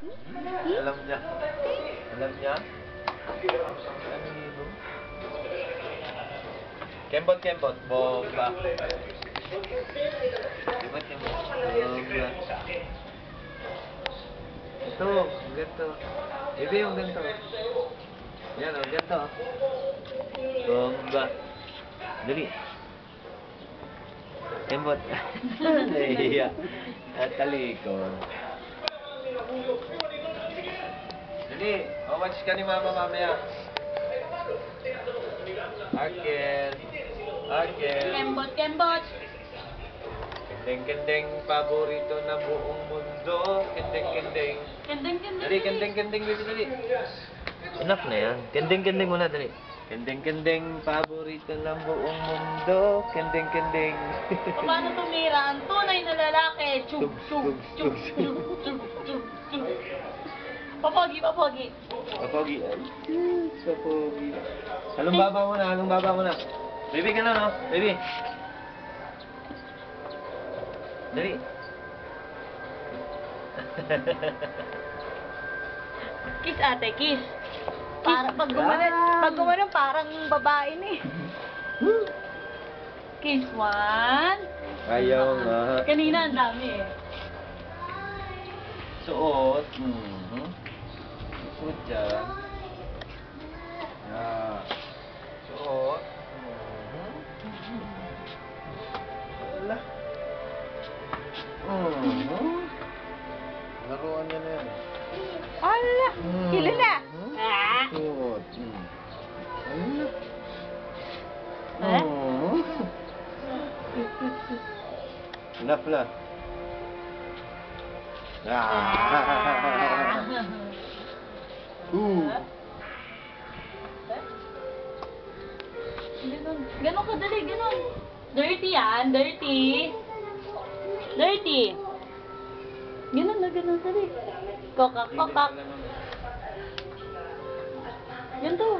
Alam niya. Alam niya? Ano nito? Kembot, bomba. Kembot, bomba. Ito, ganito. Ito yung ganito. Yan o, ganito. Bomba. Dali. Kembot. Nahihiya. At talikod. Dali, watch ka ni Mama mamaya. Arkel. Kembot. Kendeng-kendeng, paborito ng buong mundo. Kendeng-kendeng. Dali, kendeng-kendeng, baby, dali. Enough na yan. Kendeng-kendeng muna, dali. Kendeng-kendeng, paborito ng buong mundo. Kendeng-kendeng. Paano tumira ang tunay na lalaki? Chug. Papogi. Papogi. Papogi. Halong baba mo na. Baby, gano'n, no? Baby. Dali. Kiss ate, kiss. Para pag gumanon parang babae ni. Kiss one. Ayaw nga. Kanina ang dami eh. Suot. Suot dyan. Suot. Wala. Laruan niya na yan. Ala! Kilo na! Suot. Enough na. Ganon kadali, ganon. Dirty yan, dirty. Ganon na, ganon, dali. Kokak. Yan to.